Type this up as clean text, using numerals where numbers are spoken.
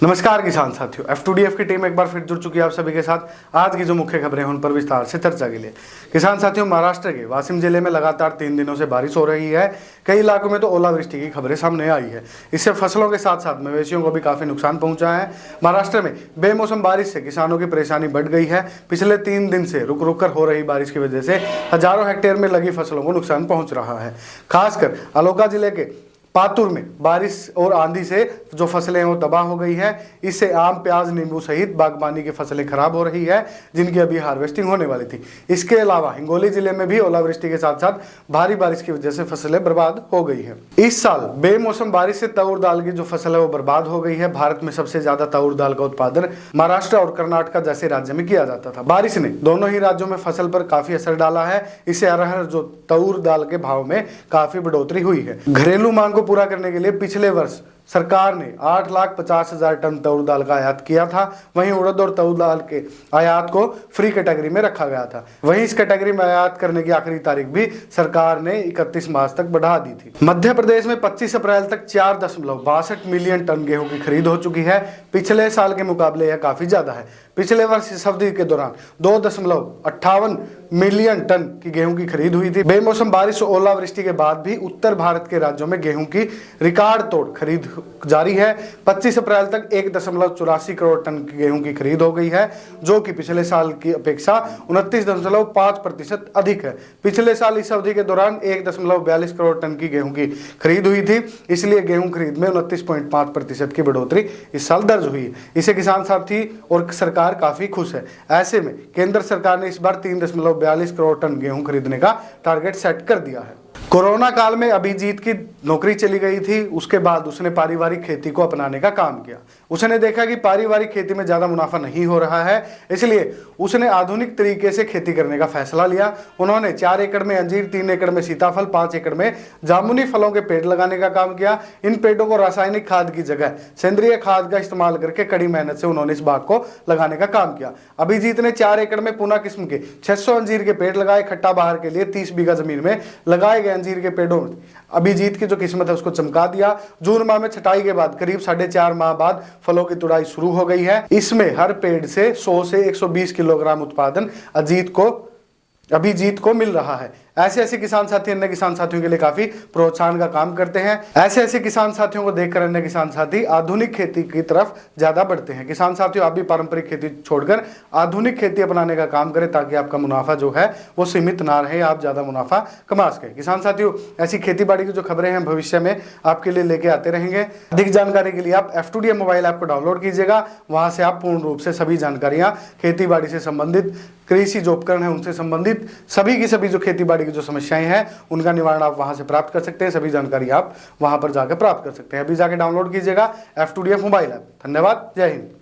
नमस्कार किसान साथियों, F2DF की टीम एक बार फिर जुड़ चुकी है आप सभी के साथ। आज की जो मुख्य खबरें हैं उन पर विस्तार से चर्चा के लिए। किसान साथियों, महाराष्ट्र के वाशिम जिले में लगातार 3 दिनों से बारिश हो रही है। कई इलाकों में तो ओलावृष्टि की खबरें सामने आई है। इससे फसलों के साथ साथ मवेशियों को भी काफी नुकसान पहुंचा है। महाराष्ट्र में बेमौसम बारिश से किसानों की परेशानी बढ़ गई है। पिछले 3 दिन से रुक रुक कर हो रही बारिश की वजह से हजारों हेक्टेयर में लगी फसलों को नुकसान पहुंच रहा है। खासकर अलोका जिले के पातुर में बारिश और आंधी से जो फसलें हैं वो तबाह हो गई है। इससे आम, प्याज, नींबू सहित बागबानी की फसलें खराब हो रही है, जिनकी अभी हार्वेस्टिंग होने वाली थी। इसके अलावा हिंगोली जिले में भी ओलावृष्टि के साथ साथ भारी बारिश की वजह से फसलें बर्बाद हो गई है। इस साल बेमौसम बारिश से तूर दाल की जो फसल है वो बर्बाद हो गई है। भारत में सबसे ज्यादा तूर दाल का उत्पादन महाराष्ट्र और कर्नाटक जैसे राज्य में किया जाता था। बारिश ने दोनों ही राज्यों में फसल पर काफी असर डाला है। इससे अरहर जो तूर दाल के भाव में काफी बढ़ोतरी हुई है। घरेलू मांग को पूरा करने के लिए पिछले वर्ष सरकार ने 8,50,000 टन तूर दाल का आयात किया था। वहीं उड़द और तूर दाल के आयात को फ्री कैटेगरी में रखा गया था। वहीं इस कैटेगरी में आयात करने की आखिरी तारीख भी सरकार ने 31 मार्च तक बढ़ा दी थी। मध्य प्रदेश में 25 अप्रैल तक 4.62 मिलियन टन गेहूं की खरीद हो चुकी है। पिछले साल के मुकाबले यह काफी ज्यादा है। पिछले वर्ष इस अवधि के दौरान 2.58 मिलियन टन की गेहूं की खरीद हुई थी। बेमौसम बारिश और ओलावृष्टि के बाद भी उत्तर भारत के राज्यों में गेहूं की रिकॉर्ड तोड़ खरीद जारी है। 25 अप्रैल तक 1.84 करोड़ टन की गेहूं की खरीद हो गई है, जो कि पिछले साल की अपेक्षा 29.5% अधिक है। पिछले साल इस अवधि के दौरान 1.42 करोड़ टन की गेहूं की खरीद हुई थी, इसलिए गेहूं खरीद में 29.5% की बढ़ोतरी इस साल दर्ज हुई है। इसे किसान साथी और सरकार काफी खुश है। ऐसे में केंद्र सरकार ने इस बार 3.42 करोड़ टन गेहूं खरीदने का टारगेट सेट कर दिया है। कोरोना काल में अभिजीत की नौकरी चली गई थी। उसके बाद उसने पारिवारिक खेती को अपनाने का काम किया। उसने देखा कि पारिवारिक खेती में ज्यादा मुनाफा नहीं हो रहा है, इसलिए उसने आधुनिक तरीके से खेती करने का फैसला लिया। उन्होंने 4 एकड़ में अंजीर, 3 एकड़ में सीताफल, 5 एकड़ में जामुनी फलों के पेड़ लगाने का काम किया। इन पेड़ों को रासायनिक खाद की जगह सेंद्रीय खाद का इस्तेमाल करके कड़ी मेहनत से उन्होंने इस बाग को लगाने का काम किया। अभिजीत ने 4 एकड़ में पूना किस्म के 600 अंजीर के पेड़ लगाए। खट्टा बहार के लिए 30 बीघा जमीन में लगाए गए अंजीर के पेड़ों में अभिजीत की जो किस्मत है उसको चमका दिया। जून माह में छटाई के बाद करीब 4.5 माह बाद फलों की तुड़ाई शुरू हो गई है। इसमें हर पेड़ से 100 से 120 किलोग्राम उत्पादन अभिजीत को मिल रहा है। ऐसे किसान साथी अन्य किसान साथियों के लिए काफी प्रोत्साहन का काम करते हैं। ऐसे किसान साथियों को देखकर अन्य किसान साथी आधुनिक खेती की तरफ ज्यादा बढ़ते हैं। किसान साथियों, आप भी पारंपरिक खेती छोड़कर आधुनिक खेती अपनाने का काम करें, ताकि आपका मुनाफा जो है वो सीमित ना रहे, आप ज्यादा मुनाफा कमा सकें। किसान साथियों, ऐसी खेती बाड़ी की जो खबरें हैं भविष्य में आपके लिए लेके आते रहेंगे। अधिक जानकारी के लिए आप F2DF मोबाइल ऐप को डाउनलोड कीजिएगा। वहां से आप पूर्ण रूप से सभी जानकारियां खेती बाड़ी से संबंधित, कृषि जो उपकरण है उनसे संबंधित सभी की सभी जो खेती बाड़ी की जो समस्याएं हैं उनका निवारण आप वहां से प्राप्त कर सकते हैं। सभी जानकारी आप वहां पर जाकर प्राप्त कर सकते हैं। अभी जाकर डाउनलोड कीजिएगा F2DF मोबाइल ऐप। धन्यवाद। जय हिंद।